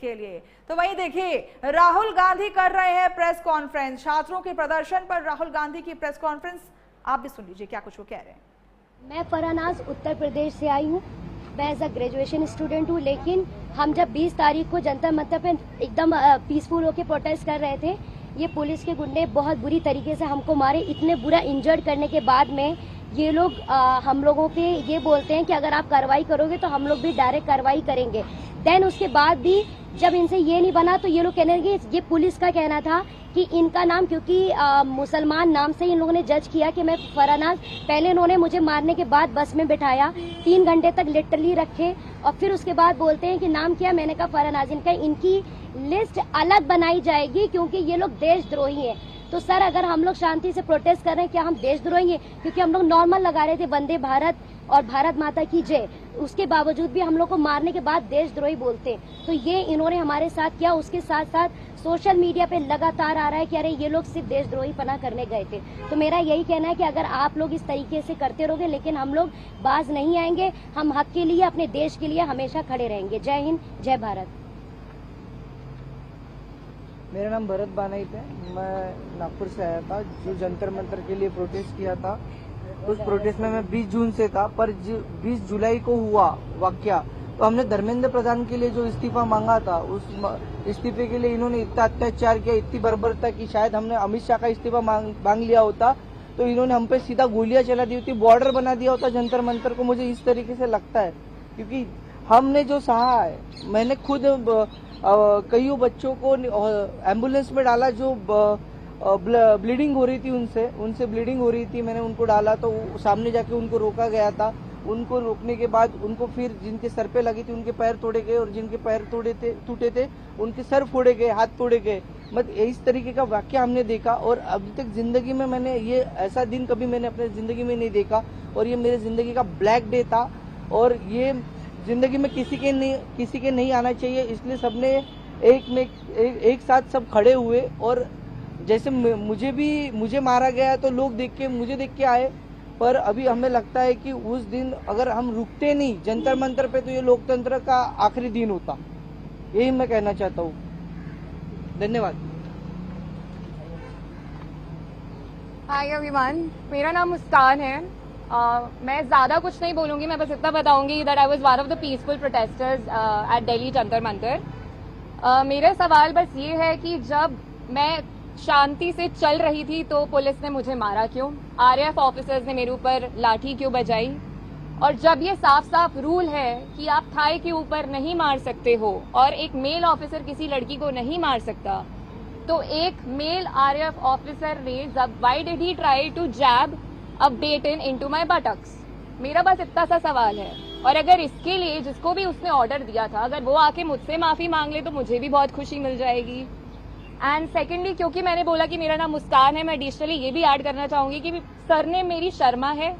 के लिए। तो वहीं देखिए, राहुल गांधी कर रहे हैं प्रेस कॉन्फ्रेंस, छात्रों के प्रदर्शन पर राहुल गांधी की प्रेस कॉन्फ्रेंस। आप भी सुन लीजिए क्या कुछ वो कह रहे हैं। मैं फरहानाज उत्तर प्रदेश से आई हूँ। मैं एज अ ग्रेजुएशन स्टूडेंट हूँ, लेकिन हम जब 20 तारीख को जनता मंतर पे एकदम पीसफुल होकर प्रोटेस्ट कर रहे थे, ये पुलिस के गुंडे बहुत बुरी तरीके से हमको मारे। इतने बुरा इंजर्ड करने के बाद में ये लोग हम लोगों पे ये बोलते हैं कि अगर आप कार्रवाई करोगे तो हम लोग भी डायरेक्ट कार्रवाई करेंगे। देन उसके बाद भी जब इनसे ये नहीं बना तो ये लोग कहने लगे, ये पुलिस का कहना था कि इनका नाम क्योंकि मुसलमान नाम से इन लोगों ने जज किया कि मैं फरहानाज, पहले इन्होंने मुझे मारने के बाद बस में बिठाया, 3 घंटे तक लिटरली रखे और फिर उसके बाद बोलते हैं कि नाम क्या। मैंने कहा फरहानाज। इनकी लिस्ट अलग बनाई जाएगी क्योंकि ये लोग देशद्रोही हैं। तो सर, अगर हम लोग शांति से प्रोटेस्ट कर रहे हैं, क्या हम देशद्रोही हैं? क्योंकि हम लोग नॉर्मल लगा रहे थे वंदे भारत और भारत माता की जय, उसके बावजूद भी हम लोग को मारने के बाद देशद्रोही बोलते। तो ये इन्होंने हमारे साथ किया। उसके साथ साथ सोशल मीडिया पे लगातार आ रहा है कि अरे ये लोग सिर्फ देशद्रोही पना करने गए थे। तो मेरा यही कहना है कि अगर आप लोग इस तरीके से करते रहोगे, लेकिन हम लोग बाज नहीं आएंगे। हम हक के लिए, अपने देश के लिए हमेशा खड़े रहेंगे। जय हिंद, जय भारत। मेरा नाम भरत बानाइत है। मैं नागपुर से आया था जो जंतर मंतर के लिए प्रोटेस्ट किया था। उस प्रोटेस्ट में मैं 20 जून से था, पर 20 जुलाई को हुआ वाकया तो हमने धर्मेंद्र प्रधान के लिए जो इस्तीफा मांगा था, उस इस्तीफे के लिए इन्होंने इतना अत्याचार किया, इतनी बर्बरता की शायद हमने अमित शाह का इस्तीफा मांग लिया होता तो इन्होंने हम पे सीधा गोलियां चला दी होती, बॉर्डर बना दिया होता जंतर मंतर को। मुझे इस तरीके से लगता है क्योंकि हमने जो सहा है, मैंने खुद कई बच्चों को एम्बुलेंस में डाला जो ब्लीडिंग हो रही थी, उनसे ब्लीडिंग हो रही थी, मैंने उनको डाला तो सामने जाके उनको रोका गया था। उनको रोकने के बाद उनको फिर जिनके सर पे लगी थी उनके पैर तोड़े गए और जिनके पैर टूटे थे उनके सर फोड़े गए, हाथ तोड़े गए। मतलब इस तरीके का वाक्य हमने देखा और अभी तक जिंदगी में मैंने ये ऐसा दिन कभी मैंने अपने जिंदगी में नहीं देखा और ये मेरे जिंदगी का ब्लैक डे था और ये जिंदगी में किसी के नहीं आना चाहिए। इसलिए सबने एक साथ सब खड़े हुए और जैसे मुझे मारा गया तो लोग मुझे देख के आए, पर अभी हमें लगता है कि उस दिन अगर हम रुकते नहीं जंतर मंतर पे तो ये लोकतंत्र का आखिरी दिन होता। यही मैं कहना चाहता हूँ। धन्यवाद। हाय एवरीवन, मेरा नाम मुस्कान है। मैं ज़्यादा कुछ नहीं बोलूँगी, मैं बस इतना बताऊँगी that I was one of the peaceful protesters at Delhi Jantar Mantar. मेरा सवाल बस ये है कि जब मैं शांति से चल रही थी तो पुलिस ने मुझे मारा क्यों? आरएएफ ऑफिसर्स ने मेरे ऊपर लाठी क्यों बजाई? और जब ये साफ साफ रूल है कि आप थाई के ऊपर नहीं मार सकते हो और एक मेल ऑफिसर किसी लड़की को नहीं मार सकता, तो एक मेल आरएएफ ऑफिसर ने why did he try to jab a baton into my buttocks? मेरा बस इतना सा सवाल है। और अगर इसके लिए जिसको भी उसने ऑर्डर दिया था, अगर वो आके मुझसे माफी मांग ले तो मुझे भी बहुत खुशी मिल जाएगी। एंड सेकेंडली, क्योंकि मैंने बोला कि मेरा नाम मुस्कान है, मैं एडिशनली ये भी ऐड करना चाहूंगी कि सर ने मेरी शर्मा है